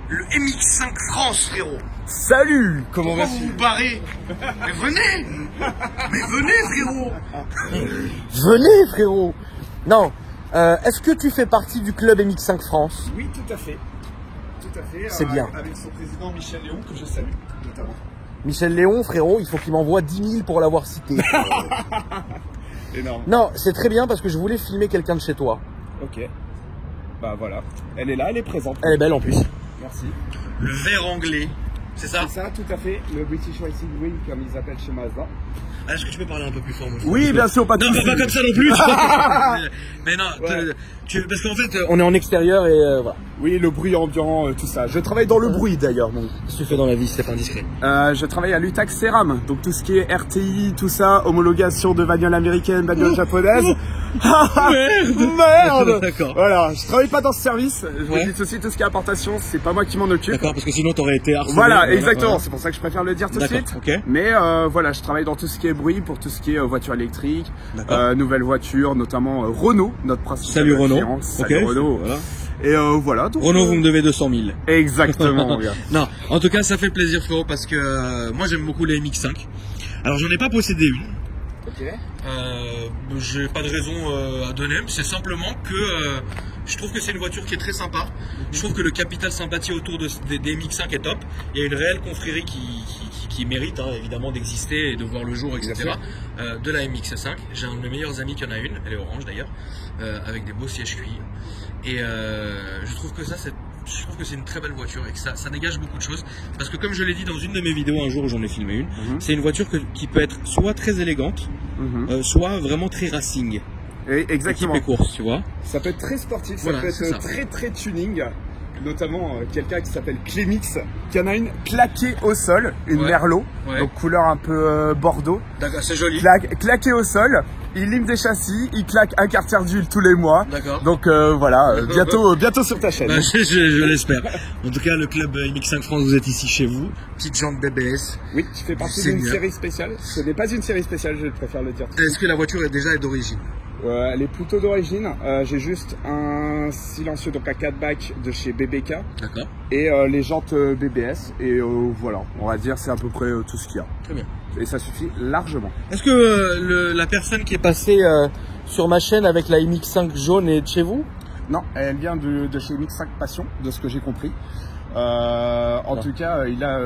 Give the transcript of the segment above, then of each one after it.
le MX5 France, frérot. Salut. Comment Pourquoi vas-tu? vous vous barrez? Mais venez. Mais venez, frérot. Venez, frérot. Non. Est-ce que tu fais partie du club MX5 France? Oui, tout à fait. Tout à fait. C'est bien. Avec son président Michel Léon, que je salue, notamment. Michel Léon, frérot, il faut qu'il m'envoie 10 000 pour l'avoir cité. Énorme. Non, c'est très bien parce que je voulais filmer quelqu'un de chez toi. Ok. Bah voilà. Elle est là, elle est présente. Elle est belle en plus. Merci. Le verre anglais, c'est ça? C'est ça, tout à fait. Le British Racing Wing, comme ils appellent chez Mazda. Ah, est-ce que tu peux parler un peu plus fort, moi, Oui, bien sûr, pas de Non, soucis. pas comme ça non plus. Mais non, Ouais. parce qu'en fait, On est en extérieur et voilà. Oui, le bruit ambiant, tout ça. Je travaille dans le bruit d'ailleurs. Donc. qu'est-ce que tu fais dans la vie, c'est pas indiscret? Je travaille à l'UTAC Ceram, donc tout ce qui est RTI, tout ça, homologation de bagnoles américaines, bagnoles japonaises. Merde. D'accord. Voilà, je travaille pas dans ce service. Je Ouais. vous dis aussi tout ce qui est importation, c'est pas moi qui m'en occupe. D'accord, parce que sinon t'aurais été harcelé. Voilà, exactement. C'est pour ça que je préfère le dire tout de D'accord, suite. ok. Mais voilà, je travaille dans tout ce qui est bruit pour tout ce qui est voiture électrique, D'accord. nouvelles voitures, notamment Renault, notre principal Salut Renault. client. Salut Ok. Renault. Voilà. Et voilà. Donc, Renault, vous me devez 200 000. Exactement. mon gars. Non, en tout cas, ça fait plaisir, frérot, parce que moi j'aime beaucoup les MX5. Alors, j'en ai pas possédé une. Ok. J'ai pas de raison à donner, c'est simplement que je trouve que c'est une voiture qui est très sympa. Je trouve que le capital sympathie autour des MX5 est top. Il y a une réelle confrérie qui mérite évidemment d'exister et de voir le jour, etc. De la MX5. J'ai un de mes meilleurs amis qui en a une, elle est orange d'ailleurs, avec des beaux sièges cuir. Et je trouve que c'est une très belle voiture et que ça dégage beaucoup de choses. Parce que comme je l'ai dit dans une de mes vidéos un jour où j'en ai filmé une, c'est une voiture qui peut être soit très élégante, soit vraiment très racing. Et exactement. Équipe et course, tu vois. Ça peut être très sportif, ça Voilà, peut c'est être ça. très très tuning. Notamment quelqu'un qui s'appelle Clémix, qui en a une claquée au sol, une Ouais. Merlot, Ouais. donc couleur un peu bordeaux. D'accord, c'est joli. Claquée au sol, il lime des châssis, il claque un quartier d'huile tous les mois. D'accord. Donc voilà, bientôt sur ta chaîne. Bah, je l'espère. En tout cas, le club MX5 France, vous êtes ici chez vous. Petite jambe BBS. Oui, tu fais partie Seigneur. d'une série spéciale. Ce n'est pas une série spéciale, je préfère le dire. Est-ce que la voiture est déjà d'origine? Elle est plutôt d'origine. J'ai juste un silencieux, donc un 4-back de chez BBK. D'accord. Et les jantes BBS. Et voilà, on va dire c'est à peu près tout ce qu'il y a. Très bien. Et ça suffit largement. Est-ce que la personne qui est passée Sur ma chaîne avec la MX5 jaune est de chez vous? Non, elle vient de chez MX5 Passion, de ce que j'ai compris. En tout cas, il a,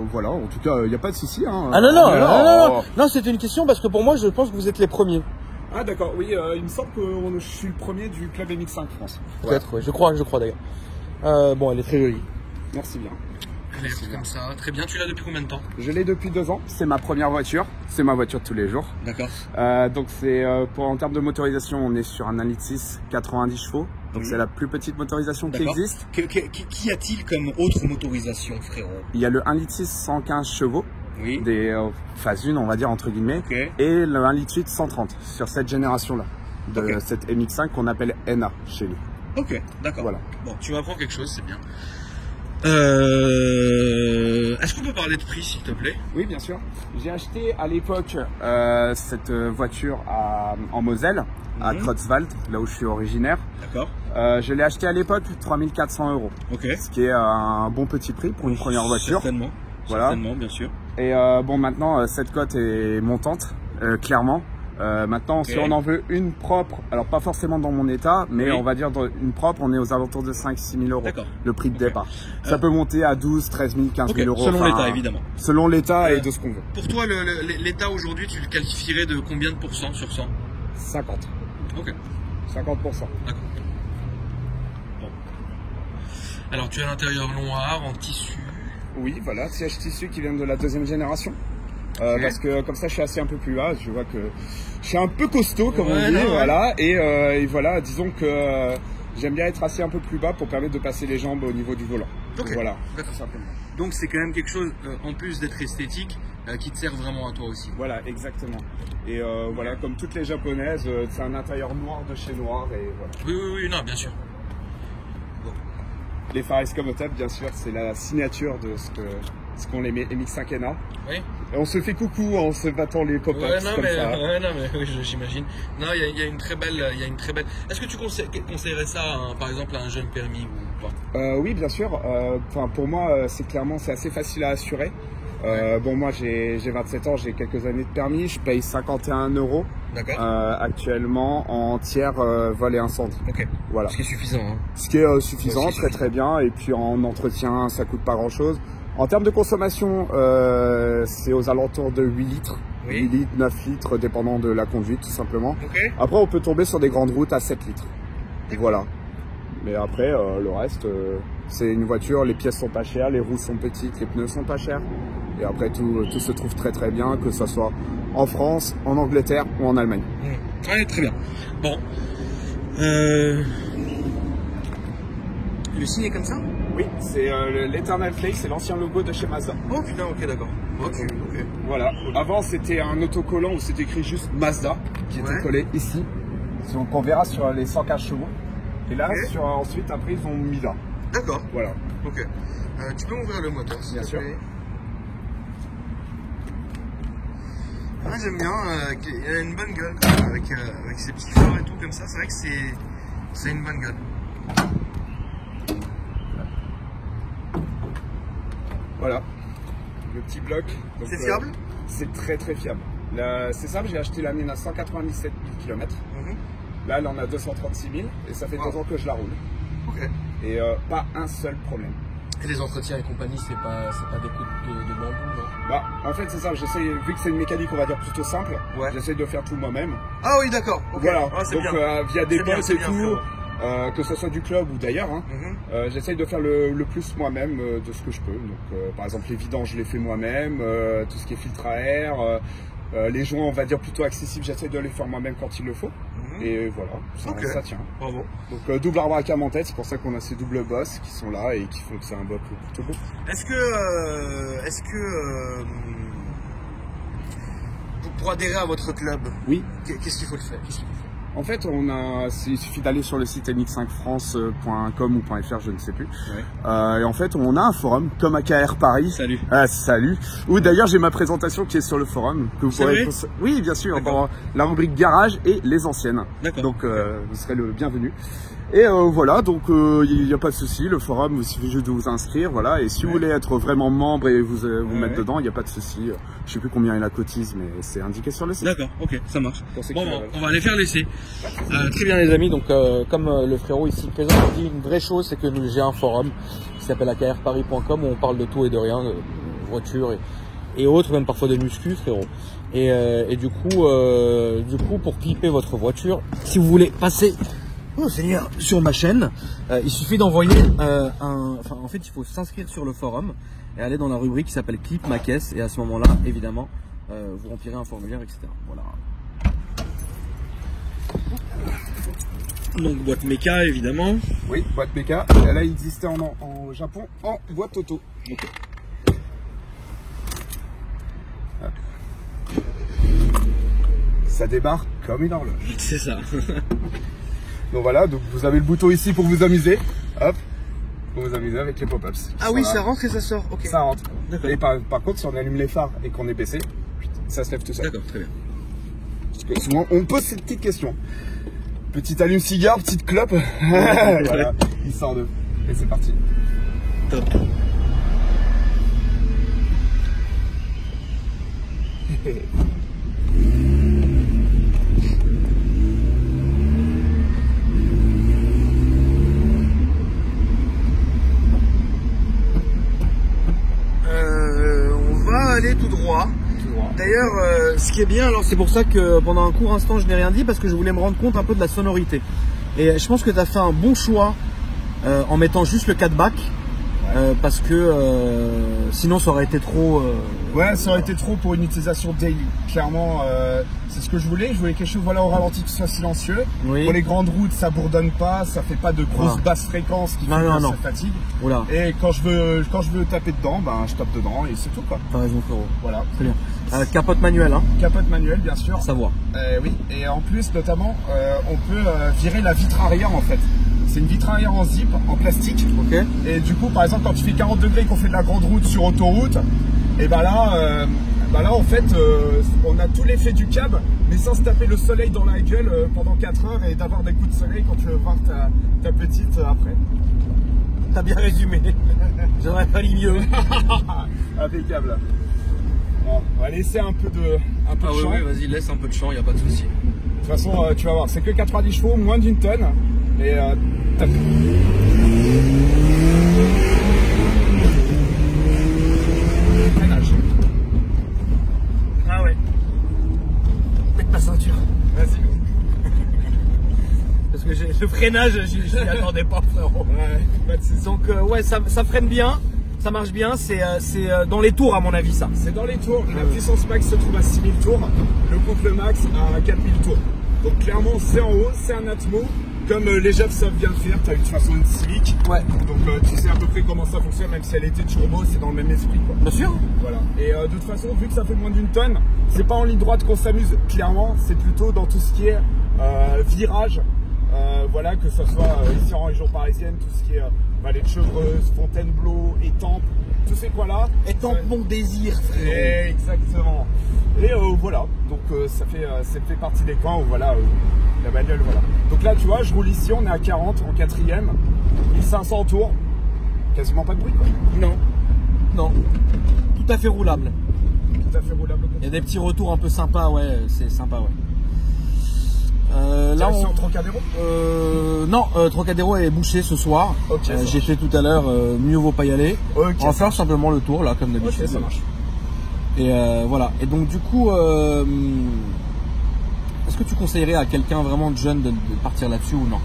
voilà, en tout cas, il n'y a pas de souci. Hein. Ah non, non, Mais non, c'était une question parce que pour moi, je pense que vous êtes les premiers. Ah d'accord, oui, il me semble que je suis le premier du club MX5 France. Peut-être, ouais, je crois d'ailleurs. Bon, elle est très jolie. Merci bien. Elle est comme ça, très bien. Tu l'as depuis combien de temps? Je l'ai depuis 2 ans, c'est ma première voiture, c'est ma voiture de tous les jours. D'accord. Donc c'est en termes de motorisation, on est sur un 1,6 90 chevaux. Donc c'est la plus petite motorisation qui D'accord. existe. Qui a-t-il comme autre motorisation, frérot? Il y a le 1,6 115 chevaux. Oui. Des phase 1 on va dire entre guillemets, Ok. et le 1,8 130 sur cette génération là de Ok. cette MX5 qu'on appelle NA chez nous. Ok, d'accord. Voilà. Bon, tu m'apprends quelque chose, c'est bien. Est-ce qu'on peut parler de prix, s'il te plaît? Oui, bien sûr. J'ai acheté à l'époque cette voiture en Moselle, à Creutzwald, là où je suis originaire. D'accord. Je l'ai acheté à l'époque 3 400 €, Ok. ce qui est un bon petit prix pour une première voiture. Certainement. Voilà. Certainement, bien sûr. Et bon, maintenant cette cote est montante, clairement. Maintenant, si on en veut une propre, alors pas forcément dans mon état, mais Oui. on va dire dans une propre, on est aux alentours de 5-6 000 €. D'accord. Le prix de départ. Ça peut monter à 12, 13 000, 15 000 Ok, €. selon enfin, l'état, évidemment. Selon l'état et de ce qu'on veut. Pour toi, l'état aujourd'hui, tu le qualifierais de combien de pourcents sur 100? 50. Ok. 50%. D'accord. Bon. Alors, tu as l'intérieur noir, en tissu. Oui, voilà, siège tissu qui vient de la 2e génération. Parce que comme ça je suis assis un peu plus bas, je vois que je suis un peu costaud comme on dit, non, voilà, et voilà, disons que j'aime bien être assis un peu plus bas pour permettre de passer les jambes au niveau du volant. Ok. Voilà, D'accord. tout simplement. Donc, c'est quand même quelque chose, en plus d'être esthétique, qui te sert vraiment à toi aussi. Voilà, exactement. Et voilà, comme toutes les japonaises, c'est un intérieur noir de chez noir, et voilà. Oui, non, bien sûr. Les phares escamotable, bien sûr, c'est la signature de ce qu'ont les MX5 NA. Oui. On se fait coucou en se battant les pop-ups Ouais, non, comme mais, ça. oui, j'imagine. Non, il y a une très belle. Est-ce que tu conseillerais ça, par exemple, à un jeune permis ou pas? Oui, bien sûr. Enfin, pour moi, c'est assez facile à assurer. Bon, moi, j'ai 27 ans, j'ai quelques années de permis. Je paye 51 € actuellement en tiers vol et incendie. Ok. Voilà. Ce qui est suffisant. Hein. Ce qui est suffisant, très bien. Et puis en entretien, ça coûte pas grand-chose. En termes de consommation, c'est aux alentours de 8 litres. Oui. 8 litres, 9 litres, dépendant de la conduite, tout simplement. Okay. Après, on peut tomber sur des grandes routes à 7 litres. Et voilà. Mais après, le reste, c'est une voiture, les pièces sont pas chères, les roues sont petites, les pneus sont pas chers. Et après, tout se trouve très bien, que ce soit en France, en Angleterre ou en Allemagne. Ouais, très bien. Bon. Le signe est comme ça? Oui, c'est l'Eternal Flame, c'est l'ancien logo de chez Mazda. Oh putain, ok, d'accord. Ok. Voilà. Avant, c'était un autocollant où c'était écrit juste Mazda, qui était collé ici. Donc on verra sur les 115 chevaux. Et là, ensuite, après, ils ont mis là. D'accord. Voilà. Ok. Tu peux ouvrir le moteur, s'il te plaît? Bien sûr. Moi, j'aime bien. Il a une bonne gueule, quand même, avec ses petits phares et tout comme ça. C'est vrai que c'est une bonne gueule. Voilà, le petit bloc. C'est fiable? C'est très fiable. C'est simple, j'ai acheté la mienne à 197 000 km. Là, elle en a 236 000 et ça fait 2 ans que je la roule. Ok. Et pas un seul problème. Et les entretiens et compagnie, c'est pas des coups de bambou, non? Bah, en fait, c'est ça, j'essaie, vu que c'est une mécanique, on va dire, plutôt simple, j'essaie de faire tout moi-même. Ah oui, d'accord. Okay. Voilà, ah, donc via des potes et tout. Que ce soit du club ou d'ailleurs, hein, j'essaye de faire le plus moi-même de ce que je peux. Donc, par exemple, les vidanges, je les fais moi-même, tout ce qui est filtre à air, les joints, on va dire plutôt accessibles, j'essaye de les faire moi-même quand il le faut. Et voilà, ça tient. Bravo. Donc, double arbre à cam en tête, c'est pour ça qu'on a ces doubles bosses qui sont là et qui font que c'est un bloc plutôt beau. Est-ce que pour adhérer à votre club, oui, qu'est-ce qu'il faut faire? En fait, il suffit d'aller sur le site mx5france.com ou .fr, je ne sais plus. Et en fait, on a un forum comme AKR Paris. Salut. Salut. Où d'ailleurs, j'ai ma présentation qui est sur le forum. Que vous pourrez... Oui, bien sûr, dans la rubrique garage et les anciennes. Donc, vous serez le bienvenu. Et voilà, donc il n'y a pas de souci, le forum, il suffit juste de vous inscrire, voilà. Et si vous voulez être vraiment membre et vous mettre dedans, il n'y a pas de souci. Je sais plus combien il la cotise, mais c'est indiqué sur le site. D'accord, ok, ça marche. Bon, on va aller faire l'essai. Très bien les amis, donc comme le frérot ici présent dit, une vraie chose, c'est que j'ai un forum qui s'appelle akrparis.com où on parle de tout et de rien, de voitures et autres, même parfois de muscu, frérot. Et du coup, pour clipper votre voiture, si vous voulez passer... Oh Seigneur, sur ma chaîne, il suffit d'envoyer en fait, il faut s'inscrire sur le forum et aller dans la rubrique qui s'appelle Clip ma caisse. Et à ce moment-là, évidemment, vous remplirez un formulaire, etc. Voilà. Donc, boîte méca, évidemment. Oui, boîte méca. Elle a existé au Japon en boîte auto. Okay. Ça démarre comme une horloge. C'est ça. Donc voilà, donc vous avez le bouton ici pour vous amuser. Hop, pour vous amuser avec les pop-ups. Ah oui, ça rentre et ça sort. Ok. Ça rentre. Et par contre, si on allume les phares et qu'on est baissé, ça se lève tout seul. D'accord, très bien. Parce que souvent, on me pose cette petite question. Petite allume-cigare, petite clope. Voilà, il sort de. Et c'est parti. Top. Tout droit. D'ailleurs, ce qui est bien, alors c'est pour ça que pendant un court instant je n'ai rien dit parce que je voulais me rendre compte un peu de la sonorité. Et je pense que tu as fait un bon choix en mettant juste le 4-back parce que sinon ça aurait été trop. Ouais, ça aurait été trop pour une utilisation daily. Clairement, c'est ce que je voulais. Je voulais quelque chose au ralenti qui soit silencieux. Oui. Pour les grandes routes, ça bourdonne pas, ça fait pas de grosses basses fréquences qui font que ça fatigue. Oula. Et quand je veux taper dedans, ben je tape dedans et c'est tout quoi. T'as raison frérot. Voilà. Très bien. Capote manuelle hein. Capote manuelle bien sûr. À savoir. Oui. Et en plus notamment, on peut virer la vitre arrière en fait. C'est une vitre arrière en zip, en plastique. Ok. Et du coup, par exemple, quand tu fais 40 degrés et qu'on fait de la grande route sur autoroute, et ben là, Bah là en fait on a tout l'effet du cab mais sans se taper le soleil dans la gueule pendant 4 heures et d'avoir des coups de soleil quand tu veux voir ta petite après. T'as bien résumé. J'aurais pas dit mieux. Impeccable. Bon, on va laisser un peu de champ. Ouais, vas-y, laisse un peu de champ, y a pas de souci. De toute façon tu vas voir, c'est que 90 chevaux, moins d'une tonne. Mais freinage. Ah ouais. Mets ta ceinture. Vas-y. Parce que le freinage, je m'y attendais pas, frérot. Ouais, pas de soucis. Donc ouais, ça freine bien, ça marche bien. C'est dans les tours à mon avis ça. C'est dans les tours. La puissance max se trouve à 6000 tours. Le couple max à 4000 tours. Donc clairement c'est en haut, c'est un Atmo. Comme les Jeff savent bien le faire, tu as de toute façon une Civic. Ouais. Donc tu sais à peu près comment ça fonctionne, même si elle était turbo, c'est dans le même esprit quoi. Bien sûr. Voilà. Et de toute façon, vu que ça fait moins d'une tonne, c'est pas en ligne droite qu'on s'amuse, clairement, c'est plutôt dans tout ce qui est virage. Voilà, que ce soit ici en région parisienne, tout ce qui est Vallée de Chevreuse, Fontainebleau, Étampes, tous ces coins-là. Étampes mon désir, frérot. Exactement. Et voilà, donc ça fait partie des coins où voilà, la bagnole, voilà. Donc là, tu vois, je roule ici, on est à 40 en 4ème, 1500 tours, quasiment pas de bruit quoi. Non. Non. Tout à fait roulable. Tout à fait roulable. Il y a des petits retours un peu sympas, ouais, c'est sympa, ouais. Là, on est en Trocadéro. Non, Trocadéro est bouché ce soir. Okay, j'ai fait tout à l'heure, mieux vaut pas y aller. Okay, on va faire simplement le tour là, comme d'habitude. Ok, ça marche. Et voilà. Et donc du coup, est-ce que tu conseillerais à quelqu'un vraiment de jeune de partir là-dessus ou non?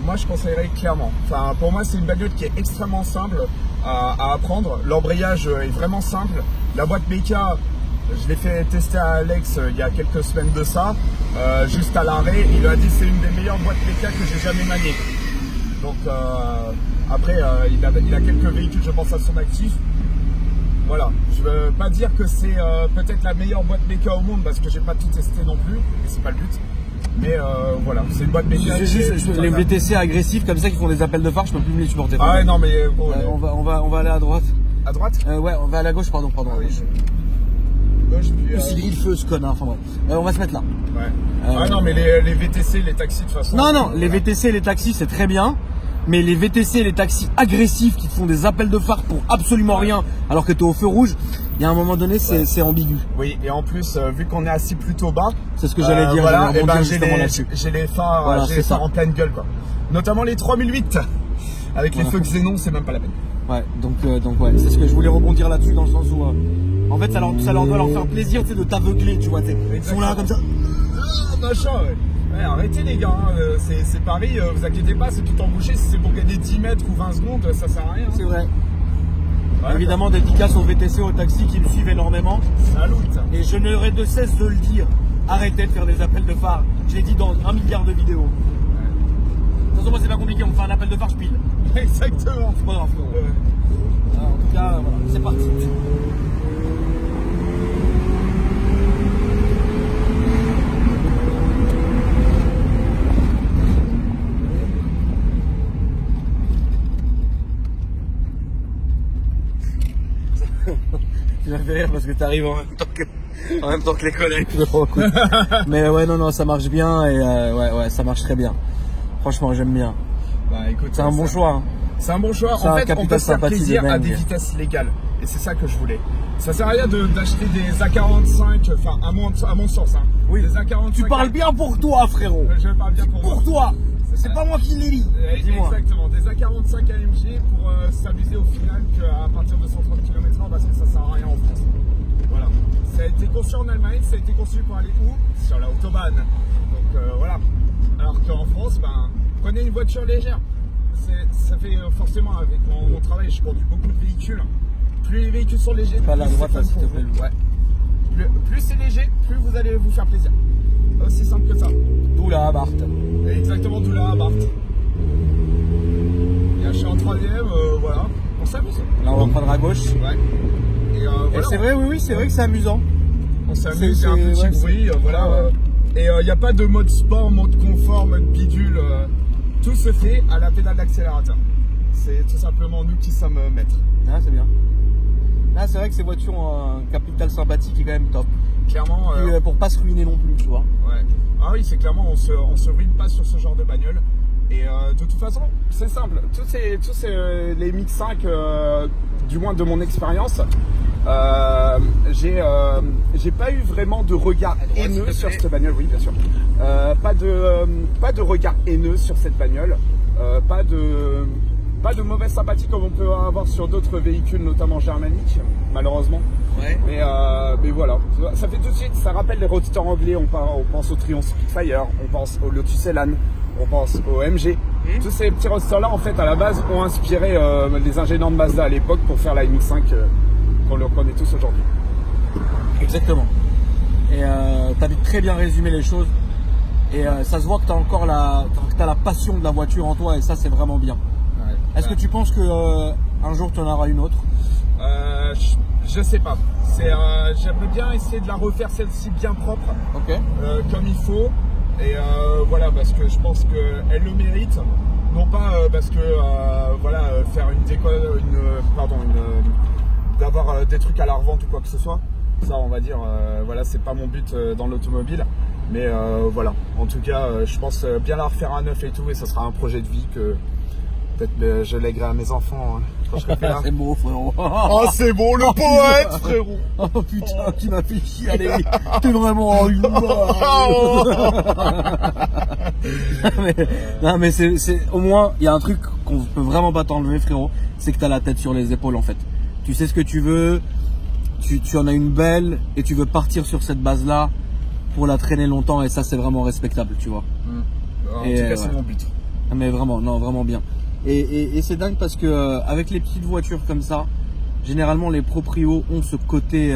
Moi, je conseillerais clairement. Enfin, pour moi, c'est une bagnole qui est extrêmement simple à apprendre. L'embrayage est vraiment simple. La boîte méca, je l'ai fait tester à Alex il y a quelques semaines de ça, juste à l'arrêt. Il a dit que c'est une des meilleures boîtes méca que j'ai jamais maniées. Donc après, il a quelques véhicules, je pense, à son actif. Voilà, je veux pas dire que c'est peut-être la meilleure boîte méca au monde parce que j'ai pas tout testé non plus, et c'est pas le but. Mais voilà, c'est une boîte méca. Les VTC agressifs comme ça qui font des appels de phare, je peux plus me les supporter. Ah ouais, non mais bon, on va aller à droite. À droite Ouais, on va aller à gauche, pardon. Ah, oui. Gauche, puis, il grille le feu ce connard, enfin bref. On va se mettre là. Ouais. Ah non mais les VTC, les taxis de toute façon. Non, les VTC et les taxis c'est très bien. Mais les VTC et les taxis agressifs qui te font des appels de phare pour absolument rien alors que tu es au feu rouge, il y a un moment donné c'est ambigu. Oui, et en plus vu qu'on est assis plutôt bas, c'est ce que j'allais dire, voilà, j'ai les phares, voilà, j'ai les phares en pleine gueule quoi. Notamment les 3008 avec les feux Xénon, c'est même pas la peine. Ouais, donc ouais, c'est ce que je voulais rebondir là-dessus dans le sens où en fait ça leur doit leur faire plaisir, tu sais, de t'aveugler, tu vois, ils sont là comme ça. Machin, ouais. Ouais, arrêtez les gars, hein. C'est Paris, vous inquiétez pas, c'est tout embouché, si c'est pour gagner 10 mètres ou 20 secondes, ça sert à rien. C'est vrai. Ouais, évidemment, dédicace aux VTC, aux taxis qui me suivent énormément. Salut. Et je n'aurai de cesse de le dire, arrêtez de faire des appels de phare. Je l'ai dit dans 1 milliard de vidéos. Ouais. De toute façon, moi c'est pas compliqué, on me fait un appel de phare, je pile. Exactement. C'est pas grave. Ouais. Alors, en tout cas, voilà, c'est parti. Tu m'as fait rire parce que t'arrives en même temps que les collègues. Mais ouais, non, ça marche bien et ouais, ça marche très bien. Franchement, j'aime bien. Bah écoute, c'est un bon choix. Hein. C'est un bon choix. En fait, on peut se faire plaisir à des vitesses légales. Et c'est ça que je voulais. Ça sert à rien d'acheter des A45, enfin à mon sens. Hein. Oui. Des A45. Tu parles bien pour toi, frérot. Je parle bien pour toi. C'est pas moi qui l'ai dit. Exactement, des A45 AMG pour s'amuser au final qu'à partir de 130 km/h parce que ça sert à rien en France. Voilà. Ça a été conçu en Allemagne, ça a été conçu pour aller où? Sur la autobahn. Donc voilà. Alors qu'en France, prenez une voiture légère. Ça fait forcément avec mon travail, je conduis beaucoup de véhicules. Plus les véhicules sont légers, plus la droite, s'il te plaît. Ouais. Plus c'est léger, plus vous allez vous faire plaisir. Aussi simple que ça. D'où la Abarth. Exactement, d'où la Abarth. Et je suis en 3ème, voilà. On s'amuse. Là, on va prendre à gauche. Ouais. Et voilà, c'est vrai, oui, c'est vrai que c'est amusant. On s'amuse, il y a un petit bruit, voilà. Et il n'y a pas de mode sport, mode confort, mode bidule. Tout se fait à la pédale d'accélérateur. C'est tout simplement nous qui sommes maîtres. Ah, c'est bien. Là, c'est vrai que ces voitures ont un capital sympathique qui est quand même top. Clairement. Pour pas se ruiner non plus, tu vois. Ouais. Ah oui, c'est clairement, on se ruine pas sur ce genre de bagnole. Et de toute façon, c'est simple. Les MX-5, du moins de mon expérience, j'ai pas eu vraiment de regard haineux sur cette bagnole. Oui, bien sûr. Pas de regard haineux sur cette bagnole. Pas de mauvaise sympathie comme on peut avoir sur d'autres véhicules, notamment germaniques, malheureusement. Ouais. Mais voilà, ça fait tout de suite, ça rappelle les roadsters anglais. On pense au Triumph Spitfire, on pense au Lotus Elan, on pense au MG. Tous ces petits roadsters là, en fait, à la base, ont inspiré les ingénieurs de Mazda à l'époque pour faire la MX-5 qu'on le connaît tous aujourd'hui. Exactement. Et t'as très bien résumé les choses. Et ça se voit que t'as encore la passion de la voiture en toi, et ça, c'est vraiment bien. Ouais. Est-ce que tu penses que un jour tu en auras une autre? Je sais pas. J'aimerais bien essayer de la refaire celle-ci bien propre, comme il faut. Et voilà, parce que je pense qu'elle le mérite. Non pas parce que faire d'avoir des trucs à la revente ou quoi que ce soit. Ça, on va dire, c'est pas mon but dans l'automobile. Mais voilà, en tout cas, je pense bien la refaire à neuf et tout, et ça sera un projet de vie que peut-être je lèguerai à mes enfants quand je serai là. C'est beau, frérot. Oh, c'est bon, le poète, frérot. Oh putain, tu m'as fait chialer. T'es vraiment une Non mais c'est au moins, il y a un truc qu'on peut vraiment pas t'enlever, frérot, c'est que t'as la tête sur les épaules en fait. Tu sais ce que tu veux, tu en as une belle et tu veux partir sur cette base-là pour la traîner longtemps, et ça c'est vraiment respectable, tu vois. En tout cas, c'est mon but. Mais vraiment, non, vraiment bien. Et c'est dingue parce que avec les petites voitures comme ça, généralement les proprios ont ce côté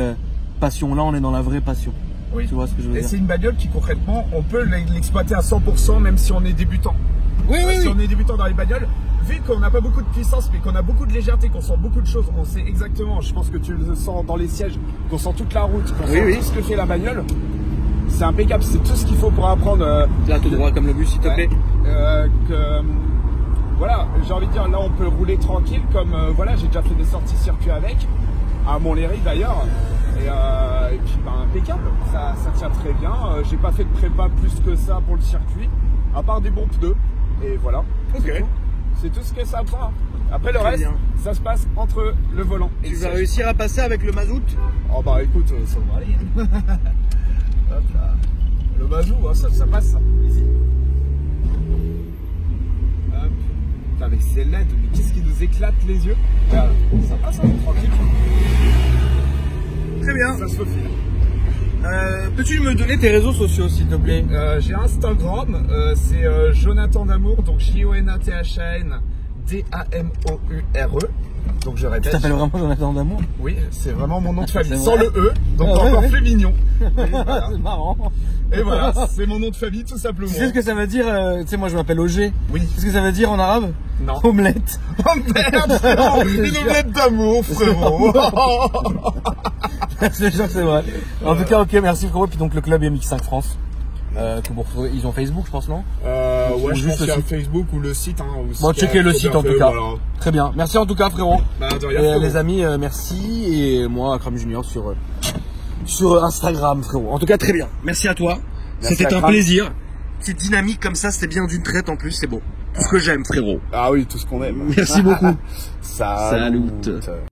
passion. Là, on est dans la vraie passion. Oui. Tu vois ce que je veux dire? Et c'est une bagnole qui concrètement, on peut l'exploiter à 100% même si on est débutant. Si on est débutant dans les bagnoles, vu qu'on n'a pas beaucoup de puissance mais qu'on a beaucoup de légèreté, qu'on sent beaucoup de choses, on sait exactement, je pense que tu le sens dans les sièges, qu'on sent toute la route, qu'on sent tout ce que fait la bagnole. C'est impeccable, c'est tout ce qu'il faut pour apprendre. Là, tout droit comme le bus, s'il te plaît. Voilà, j'ai envie de dire, là on peut rouler tranquille, comme j'ai déjà fait des sorties circuit avec, à Montlhéry d'ailleurs, et puis impeccable, ça tient très bien. J'ai pas fait de prépa plus que ça pour le circuit, à part des bons pneus, et voilà. C'est tout ce que ça prend. Après le reste, ça se passe entre le volant et tu vas réussir à passer avec le mazout? Oh bah écoute, ça va aller. Hop là. Le mazout, ça passe, ça. Easy. Hop. Putain, avec ces LED, mais qu'est-ce qui nous éclate les yeux? Voilà. Ça passe, tranquille. Très bien. Ça se faufile. Peux-tu me donner tes réseaux sociaux, s'il te plaît? J'ai Instagram, c'est Jonathan Damour, donc Jonathan Damoure. Donc je répète. Tu t'appelles vraiment Jonathan Damour? Oui, c'est vraiment mon nom de famille, sans le E, donc encore plus mignon. Voilà. C'est marrant. Et voilà, c'est mon nom de famille tout simplement. Tu sais ce que ça veut dire? Tu sais, moi je m'appelle OG. Oui. Tu sais ce que ça veut dire en arabe? Non. Omelette. Oh merde, frérot. Une omelette d'amour, frérot. C'est sûr que c'est vrai. En tout cas, ok, merci frérot. Puis donc le club MX5 France. Ils ont Facebook, je pense, non? Ouais, je pense qu'il y a Facebook ou le site. Bon, checkez le site en tout cas. Voilà. Très bien. Merci en tout cas, frérot. De rien, et les amis, merci. Et moi, Akram Junior sur Instagram, frérot. En tout cas, très bien. Merci à toi. C'était un plaisir. Petite dynamique comme ça, c'était bien d'une traite en plus, c'est beau. Tout ce que j'aime, frérot. Ah oui, tout ce qu'on aime. Merci beaucoup. Salut.